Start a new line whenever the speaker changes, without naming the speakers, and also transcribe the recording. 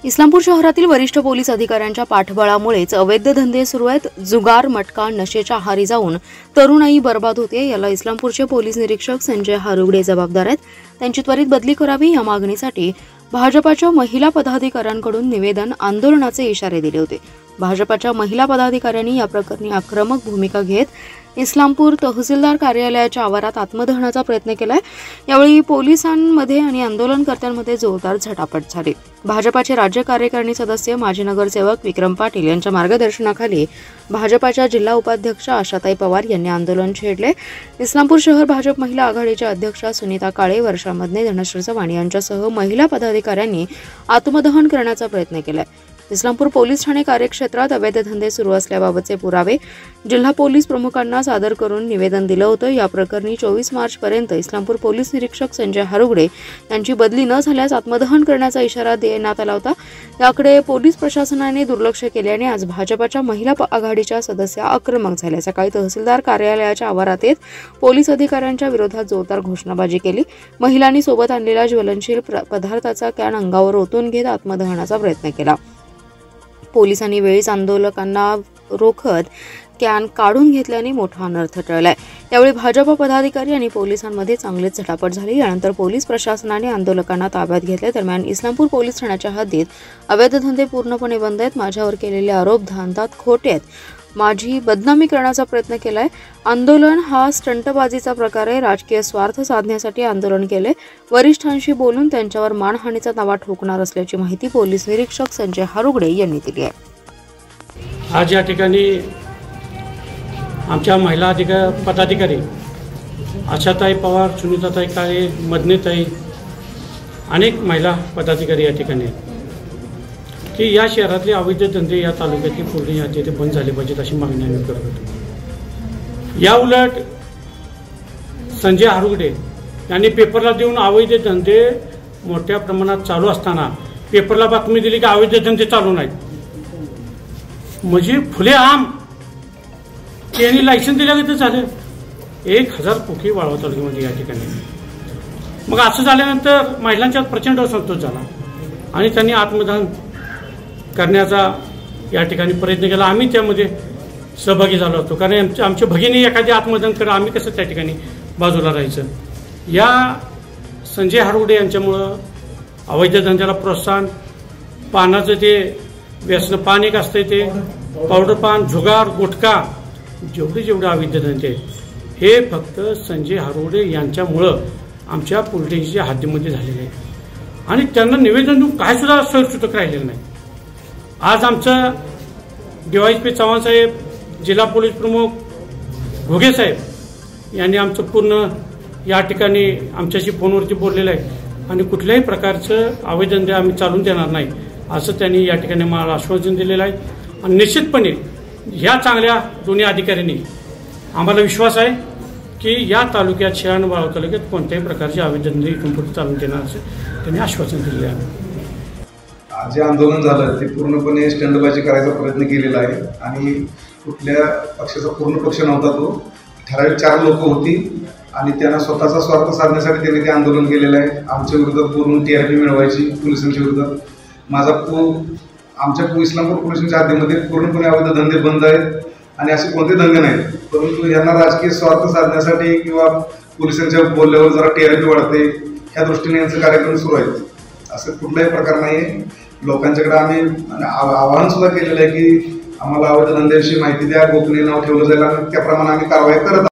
इस्लामपूर शहरातील वरिष्ठ पोलीस अधिकाऱ्यांच्या पाठबळामुळेच अवैध धंदे सुरू आहेत। जुगार, मटका, नशेच्या आहारी जाऊन तरुणाई बर्बाद होते। याला इस्लामपूरचे पोलीस निरीक्षक संजय हारुगडे जबाबदार आहेत। त्यांची त्वरित बदली करावी या मागणीसाठी भाजपाच्या महिला पदाधिकाऱ्यांकडून निवेदन आंदोलनाचे इशारे दिले होते। भाजपाच्या महिला पदाधिकाऱ्यांनी या प्रकरणी आक्रमक भूमिका घेत इस्लामपूर तहसीलदार कार्यालयाच्या आवारात आत्मदहनाचा प्रयत्न केलाय। यावेळी पोलिसांमध्ये आणि आंदोलनकर्त्यांमध्ये जोरदार झटापट झाली। भाजपाचे राज्य कार्यकारिणी सदस्य माजी नगरसेवक विक्रम पाटील यांच्या मार्गदर्शनाखाली भाजपाच्या जिल्हा उपाध्यक्ष आशाताई पवार यांनी आंदोलन छेडले। इस्लामपूर शहर भाजप महिला आघाडीच्या अध्यक्षा सुनीता काळे, वर्षा मदने, धनश्री चव्हाण यांच्यासह महिला पदाधिकाऱ्यांनी आत्मदहन करण्याचा प्रयत्न केलाय। इस्लामपूर पोलीस ठाणे कार्यक्षेत्रात अवैध धंदे सुरू असल्याबाबतचे पुरावे जिल्हा पोलीस प्रमुखांना सादर करून निवेदन दिलं होतं। या प्रकरणी 24 मार्चपर्यंत इस्लामपूर पोलीस निरीक्षक संजय हारुगडे यांची बदली न झाल्यास आत्मदहन करण्याचा इशारा देण्यात आला होता। याकडे पोलीस प्रशासनाने दुर्लक्ष केल्याने आज भाजपाच्या महिला आघाडीच्या सदस्या आक्रमक झाल्या। सकाळी तहसीलदार कार्यालयाच्या आवारात येत पोलीस अधिकाऱ्यांच्या विरोधात जोरदार घोषणाबाजी केली। महिलांनी सोबत आणलेला ज्वलनशील पदार्थाचा कॅन अंगावर ओतून घेत आत्मदहनाचा प्रयत्न केला। पोलिसांनी वेळीच आंदोलकांना रोखत कॅन काढून घेतल्याने मोठा अनर्थ टळलाय। यावेळी भाजपा पदाधिकारी आणि पोलिसांमध्ये चांगलीच झटापट झाली। यानंतर पोलीस प्रशासनाने आंदोलकांना ताब्यात घेतले। दरम्यान इस्लामपूर पोलीस ठाण्याच्या हद्दीत अवैध धंदे पूर्णपणे बंद आहेत। माझ्यावर केलेले आरोप धांदात खोटे आहेत। माझी बदनामी करण्याचा प्रयत्न केलाय। आंदोलन हा स्टंटबाजीचा प्रकार आहे। राजकीय स्वार्थ साधण्यासाठी आंदोलन केले। वरिष्ठांशी बोलून त्यांच्यावर मानहानीचा दावा ठोकणार असल्याची माहिती पोलीस निरीक्षक संजय हारुगडे यांनी दिली आहे।
आज या ठिकाणी आमच्या महिला पदाधिकारी आशाताई पवार, सुनीताताई काळे, मदनेताई, अनेक महिला पदाधिकारी या ठिकाणी की या शहरातले अवैध धंदे या तालुक्यातील पूर्ण या तिथे बंद झाले पाहिजेत अशी मागणी आम्ही करत होतो। या उलट संजय हारुगडे यांनी पेपरला देऊन अवैध धंदे मोठ्या प्रमाणात चालू असताना पेपरला बातमी दिली की अवैध धंदे चालू नाहीत। म्हणजे फुलेआम त्यांनी लायसन दिल्यागत झालं। 1000 पोखी वाळवा तालुक्यामध्ये या ठिकाणी। मग असं झाल्यानंतर महिलांच्यात प्रचंड असंतोष झाला आणि त्यांनी आत्मदहन करण्याचा या ठिकाणी प्रयत्न केला। आम्ही त्यामध्ये सहभागी झालो होतो, कारण आमच्या भगिनी एखादी आत्मदहन करा, आम्ही कसं त्या ठिकाणी बाजूला राहायचं। या संजय हारुगडे यांच्यामुळं अवैध धंद्याला प्रोत्साहन, पानाचं ते व्यसन पान एक असतंय ते पावडर पान, जुगार, गुटखा, जेवढे अवैध धंदे हे फक्त संजय हारुगडे यांच्यामुळं आमच्या पोलीस स्टेशनच्या हद्दीमध्ये झालेले आहे आणि त्यांना निवेदन देऊन काय सुद्धा सरसुतक राहिलेलं नाही। आज आमचं DYSP चव्हाण साहेब, जिल्हा पोलीस प्रमुख घोगे साहेब यांनी आमचं पूर्ण या ठिकाणी आमच्याशी फोनवरती बोललेलं आहे आणि कुठल्याही प्रकारचं अवैध धंदे आम्ही चालून देणार नाही असं त्यांनी या ठिकाणी मला आश्वासन दिलेलं आहे। आणि निश्चितपणे ह्या चांगल्या दोन्ही अधिकाऱ्यांनी आम्हाला विश्वास आहे की या तालुक्यात शहाणबाळ तालुक्यात कोणत्याही प्रकारचे अवैध धंदे इथून पुढे चालून देणार असं त्यांनी आश्वासन दिलेलं आहे।
जे आंदोलन झालं ते पूर्णपणे स्टंटबाजी करायचा प्रयत्न केलेला आहे आणि कुठल्या पक्षाचा पूर्ण पक्ष नव्हता तो, ठराविक 4 लोक होती आणि त्यांना स्वतःचा स्वार्थ साधण्यासाठी त्यांनी ते आंदोलन केलेलं आहे। आमच्या विरोधात बोलून TRP मिळवायची पोलिसांच्या विरोधात। आमच्या इस्लामपूर पोलिसांच्या हद्दीमध्ये पूर्णपणे अवैध धंदे बंद आहेत आणि असे कोणते धंदे नाहीत, परंतु यांना राजकीय स्वार्थ साधण्यासाठी किंवा पोलिसांच्या बोलल्यावर जरा TRP वाढते ह्या दृष्टीने यांचे कार्यक्रम सुरू आहेत। असं कुठलाही प्रकार नाही आहे। लोकांच्याकडे आम्ही आवाहन सुद्धा केलेलं आहे की आम्हाला अवैध धंद्याविषयी माहिती द्या, गोपनीय नाव ठेवलं जाईल आणि त्याप्रमाणे आम्ही कारवाई करत आहोत।